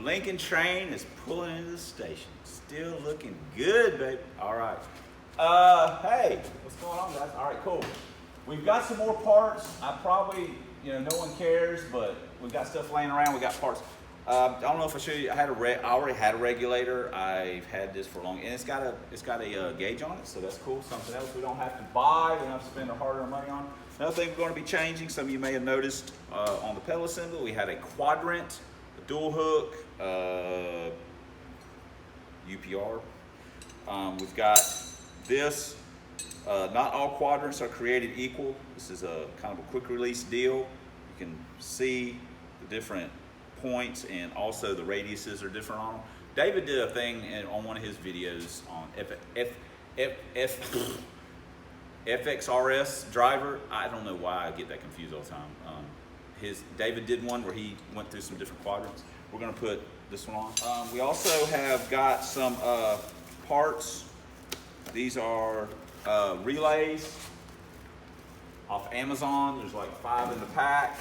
Lincoln train is pulling into the station. Still looking good, baby. All right. Hey, what's going on, guys? All right, cool. We've got some more parts. I probably, no one cares, but we've got stuff laying around. We got parts. I don't know if I showed you. I already had a regulator. I've had this for long, and it's got a gauge on it, so that's cool. Something else we don't have to buy. We don't have to spend our hard-earned money on. Another thing we're going to be changing. Some of you may have noticed on the pedal assembly, we had a quadrant, a dual hook, UPR. We've got this. Not all quadrants are created equal. This is a kind of a quick release deal. You can see the different points, and also the radiuses are different on them. David did a thing on one of his videos on FXRS driver. I don't know why I get that confused all the time. David did one where he went through some different quadrants. We're going to put this one on. We also have got some parts. These are relays off Amazon. There's like 5 in the pack.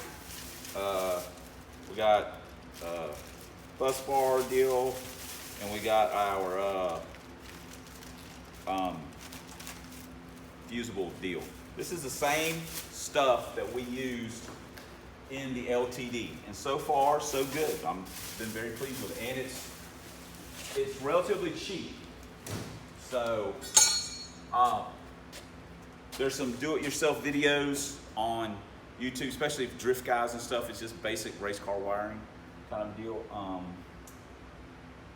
We got bus bar deal, and we got our fusible deal. This is the same stuff that we used in the LTD, and so far so good. I've been very pleased with it, and it's relatively cheap. So there's some do-it-yourself videos on YouTube, especially if drift guys and stuff. It's just basic race car wiring kind of deal.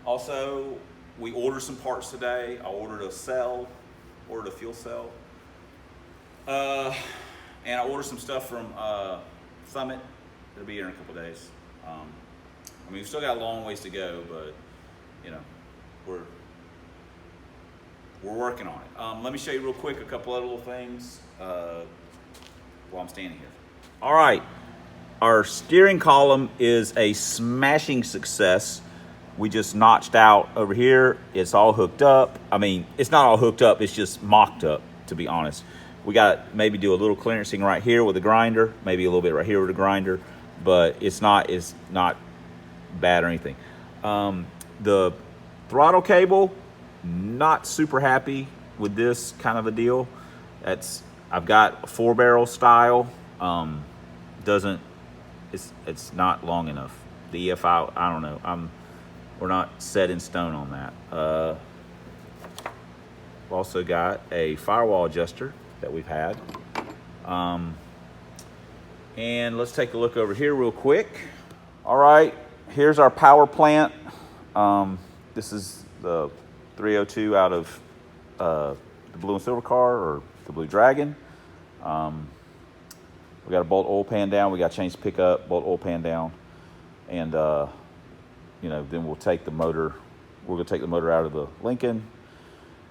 Also, we ordered some parts today. I ordered a fuel cell, and I ordered some stuff from Summit. It'll be here in a couple days. We've still got a long ways to go, but we're working on it. Let me show you real quick a couple other little things while I'm standing here. All right, our steering column is a smashing success. We just notched out over here. It's all hooked up. I mean, it's not all hooked up, it's just mocked up, to be honest. We got maybe do a little clearancing right here with a grinder, maybe a little bit right here with a grinder, but it's not bad or anything. The throttle cable, not super happy with this kind of a deal. I've got a 4-barrel style. It's not long enough. The EFI, I don't know. We're not set in stone on that. We've also got a firewall adjuster that we've had. And let's take a look over here real quick. All right, here's our power plant. This is the 302 out of the blue and silver car, or the Blue Dragon. We got a bolt oil pan down. We got to change the pickup, bolt oil pan down, and then we'll take the motor. We're going to take the motor out of the Lincoln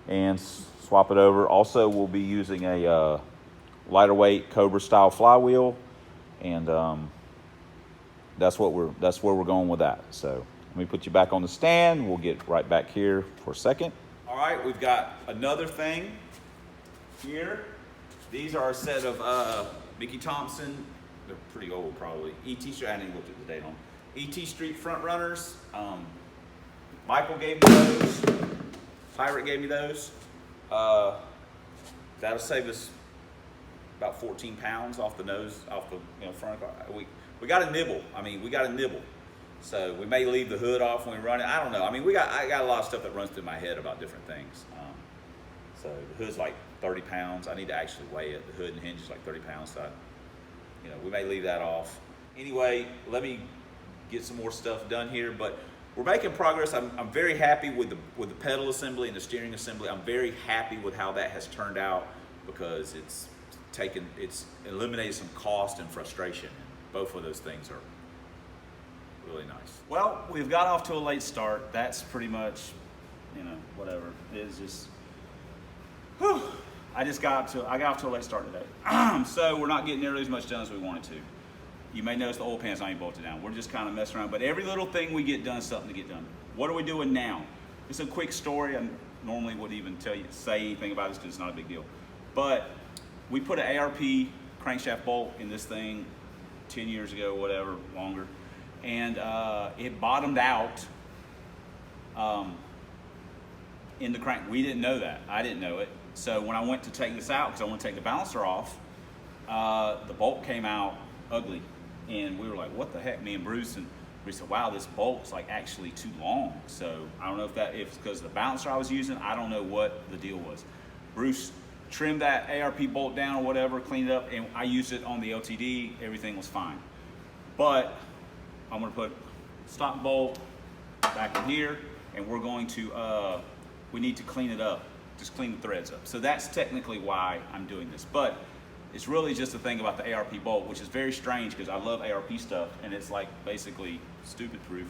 and swap it over. Also, we'll be using a lighter weight Cobra style flywheel, and that's where we're going with that. So let me put you back on the stand. We'll get right back here for a second. All right, we've got another thing here. These are a set of Mickey Thompson. They're pretty old, probably. ET Street. I didn't look at the date on. ET Street front runners. Michael gave me those. Pirate gave me those. That'll save us about 14 pounds off the nose, off the front of the car. We got a nibble. We got a nibble. So we may leave the hood off when we run it. I don't know. I got a lot of stuff that runs through my head about different things. So the hood's like 30 pounds. I need to actually weigh it. The hood and hinge is like 30 pounds. So, we may leave that off. Anyway, let me get some more stuff done here. But we're making progress. I'm very happy with the pedal assembly and the steering assembly. I'm very happy with how that has turned out, because it's eliminated some cost and frustration. And both of those things are really nice. Well, we've got off to a late start. That's pretty much, whatever. It's just, whew. I got off to a late start today. So we're not getting nearly as much done as we wanted to. You may notice the oil pan's not even bolted down. We're just kind of messing around, but every little thing we get done is something to get done. What are we doing now? It's a quick story. I normally wouldn't even say anything about this because it's not a big deal. But we put an ARP crankshaft bolt in this thing 10 years ago, whatever, longer. and it bottomed out in the crank. We didn't know that. I didn't know it. So when I went to take this out, because I want to take the balancer off, the bolt came out ugly. And we were like, what the heck? Me and Bruce, and we said, wow, this bolt's like actually too long. So I don't know if it's because of the balancer I was using. I don't know what the deal was. Bruce trimmed that ARP bolt down or whatever, cleaned it up, and I used it on the LTD. Everything was fine. But I'm gonna put stock bolt back in here, and we're going to, we need to clean it up, just clean the threads up. So that's technically why I'm doing this. But it's really just a thing about the ARP bolt, which is very strange because I love ARP stuff and it's like basically stupid proof.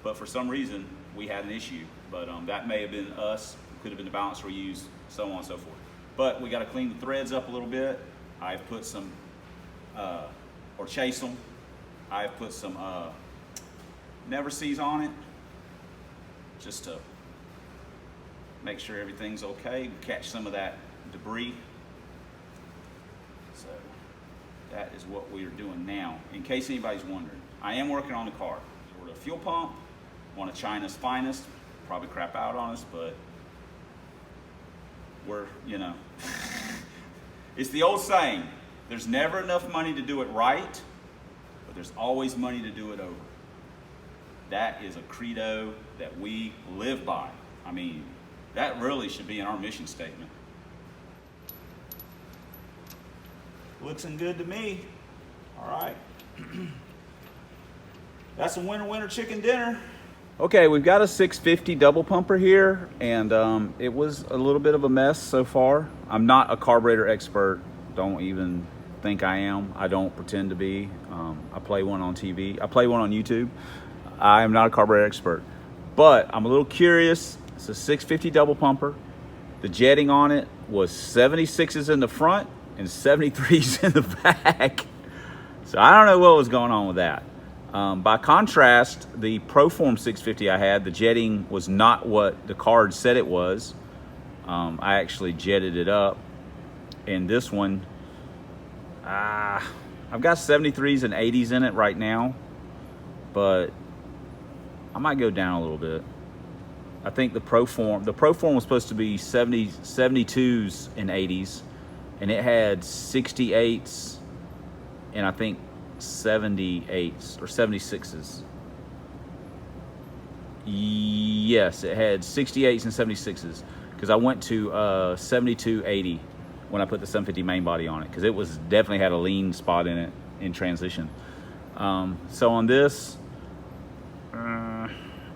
But for some reason, we had an issue. But that may have been us, could have been the balancer we used, so on and so forth. But we got to clean the threads up a little bit. I've put some, or chase them. I've put some Never Sees on it, just to make sure everything's okay, catch some of that debris. So that is what we are doing now. In case anybody's wondering, I am working on the car. We're a fuel pump, one of China's finest. Probably crap out on us, but we're, you know, it's the old saying, there's never enough money to do it right, but there's always money to do it over. That is a credo that we live by. I mean, that really should be in our mission statement. Looking good to me. All right. That's a winter chicken dinner. Okay, we've got a 650 double pumper here, and it was a little bit of a mess so far. I'm not a carburetor expert. Don't even think I am. I don't pretend to be. I play one on TV. I play one on YouTube. I am not a carburetor expert, but I'm a little curious. It's a 650 double pumper. The jetting on it was 76s in the front and 73s in the back. So I don't know what was going on with that. By contrast, the Proform 650 I had, the jetting was not what the card said it was. I actually jetted it up. And this one, I've got 73s and 80s in it right now, but I might go down a little bit. I think the Proform was supposed to be 72s and 80s, and it had 68s and I think 78s or 76s. Yes, it had 68s and 76s because I went to 7280 when I put the 750 main body on it, because it was definitely had a lean spot in it in transition. So on this,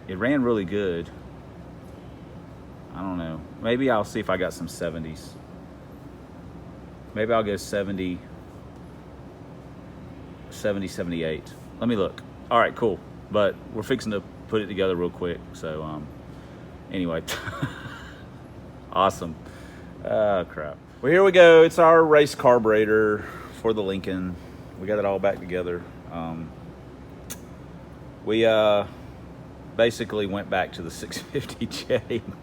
it ran really good. I don't know. Maybe I'll see if I got some 70s. Maybe I'll go 70, 78. Let me look. All right, cool. But we're fixing to put it together real quick. So anyway, awesome. Crap. Well, here we go. It's our race carburetor for the Lincoln. We got it all back together. We basically went back to the 650 jetting.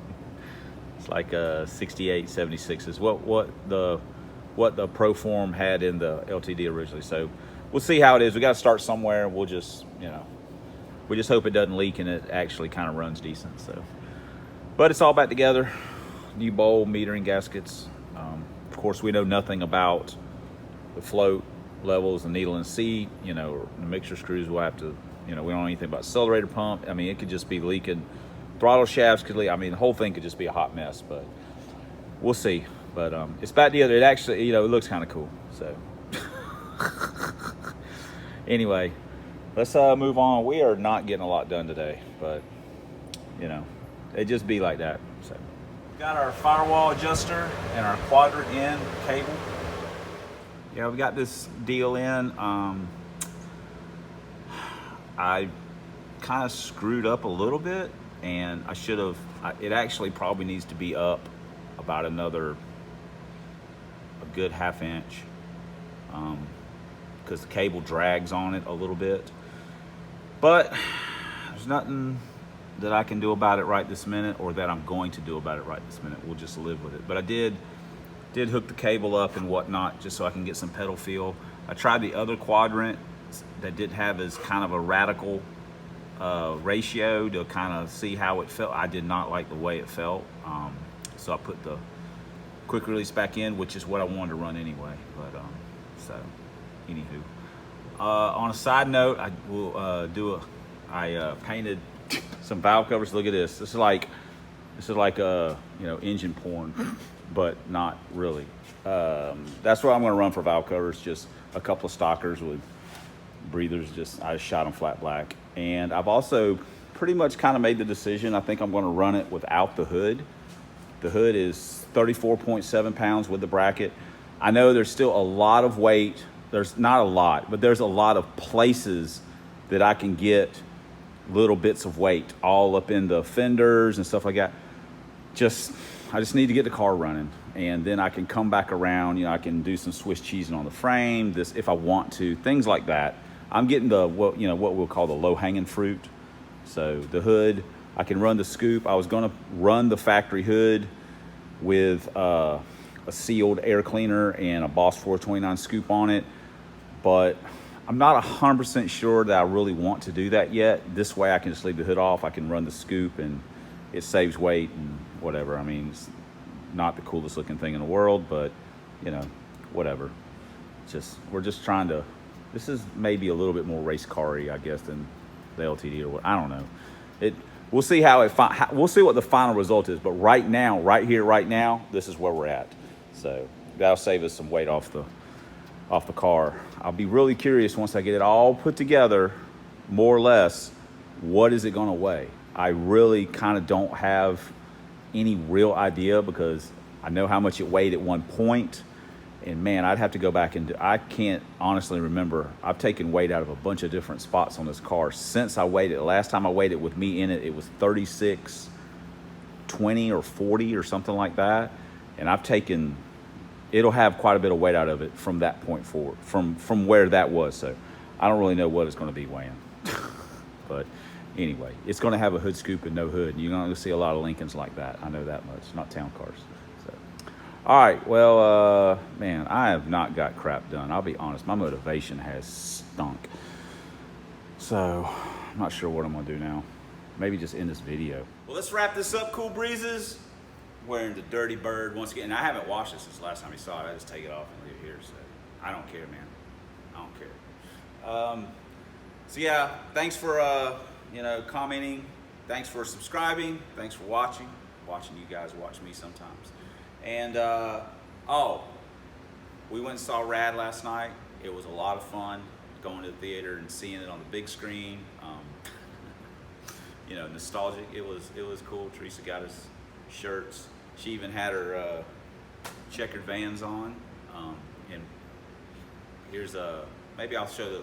It's like 68, 76 is what the Proform had in the LTD originally. So we'll see how it is. We got to start somewhere. We'll just, you know, we just hope it doesn't leak and it actually kind of runs decent. So, but it's all back together. New bowl, metering, gaskets. Of course, we know nothing about the float levels, the needle and seat. You know, the mixture screws. We'll have to, you know, we don't know anything about accelerator pump. I mean, it could just be leaking. Throttle shafts could leak. I mean, the whole thing could just be a hot mess. But we'll see. But it's back together. It actually, you know, it looks kind of cool. So anyway, let's move on. We are not getting a lot done today, but you know, it just be like that. So got our firewall adjuster and our quadrant in cable. Yeah, we got this deal in. I kind of screwed up a little bit, and I should have. It actually probably needs to be up about a good ½ inch, because the cable drags on it a little bit. But there's nothing that I can do about it right this minute, or that I'm going to do about it right this minute. We'll just live with it. But I did hook the cable up and whatnot, just so I can get some pedal feel. I tried the other quadrant that didn't have as kind of a radical ratio to kind of see how it felt. I did not like the way it felt, so I put the quick release back in, which is what I wanted to run anyway. But so anywho, on a side note, I will I painted some valve covers. Look at this. This is like engine porn, but not really. That's what I'm going to run for valve covers. Just a couple of stockers with breathers. I just shot them flat black. And I've also pretty much kind of made the decision. I think I'm going to run it without the hood. The hood is 34.7 pounds with the bracket. I know there's still a lot of weight. There's not a lot, but there's a lot of places that I can get little bits of weight all up in the fenders and stuff like that. I just need to get the car running, and then I can come back around. I can do some Swiss cheesing on the frame, this if I want to, things like that. I'm getting the what we'll call the low-hanging fruit. So the hood, I can run the scoop. I was going to run the factory hood with a sealed air cleaner and a Boss 429 scoop on it, but I'm not 100% sure that I really want to do that yet. This way I can just leave the hood off. I can run the scoop and it saves weight and whatever. I mean, it's not the coolest looking thing in the world, but whatever. We're just trying to, this is maybe a little bit more race car-y, I guess, than the LTD or what. I don't know. We'll see we'll see what the final result is. But right now, this is where we're at. So that'll save us some weight off the car. I'll be really curious once I get it all put together, more or less, what is it going to weigh? I really kind of don't have any real idea because I know how much it weighed at one point. And man, I'd have to go back and I can't honestly remember. I've taken weight out of a bunch of different spots on this car since I weighed it. Last time I weighed it with me in it, it was 36.20 or 40 or something like that. And it'll have quite a bit of weight out of it from that point forward, from where that was. So I don't really know what it's going to be weighing. But anyway, it's going to have a hood scoop and no hood. You're going to see a lot of Lincolns like that. I know that much. Not town cars. So, all right. Well, man, I have not got crap done. I'll be honest. My motivation has stunk. So I'm not sure what I'm going to do now. Maybe just end this video. Well, let's wrap this up, Cool Breezes. Wearing the Dirty Bird once again. And I haven't washed it since the last time you saw it. I just take it off and leave it here. So I don't care, man. I don't care. So yeah, thanks for commenting. Thanks for subscribing. Thanks for watching you guys watch me sometimes. And we went and saw Rad last night. It was a lot of fun going to the theater and seeing it on the big screen. Nostalgic. It was cool. Teresa got us shirts. She even had her checkered Vans on. And here's maybe I'll show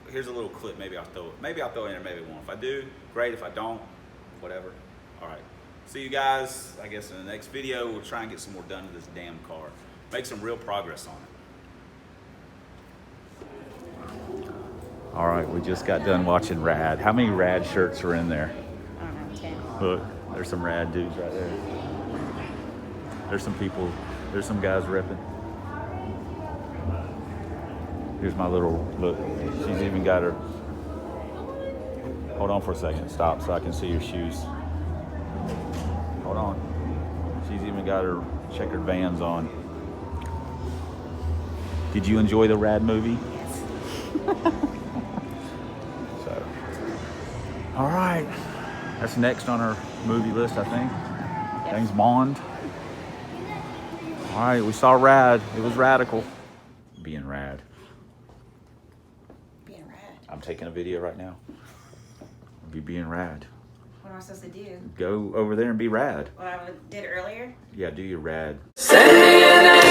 here's a little clip. Maybe I'll throw it in there, maybe I won't. If I do, great. If I don't, whatever. All right. See you guys, I guess, in the next video. We'll try and get some more done to this damn car. Make some real progress on it. All right, we just got done watching Rad. How many Rad shirts are in there? I don't know, 10. Look, there's some Rad dudes right there. There's some people, there's some guys ripping. Here's my little, look, she's even got her, hold on for a second, stop so I can see your shoes. Hold on. She's even got her checkered Vans on. Did you enjoy the Rad movie? Yes. So, all right. That's next on our movie list, I think. Yep. James Bond. All right, we saw Rad. It was radical. Being rad. Being rad. I'm taking a video right now. Be being rad. What am I supposed to do? Go over there and be rad. What I did earlier? Yeah, do your rad. Say your name.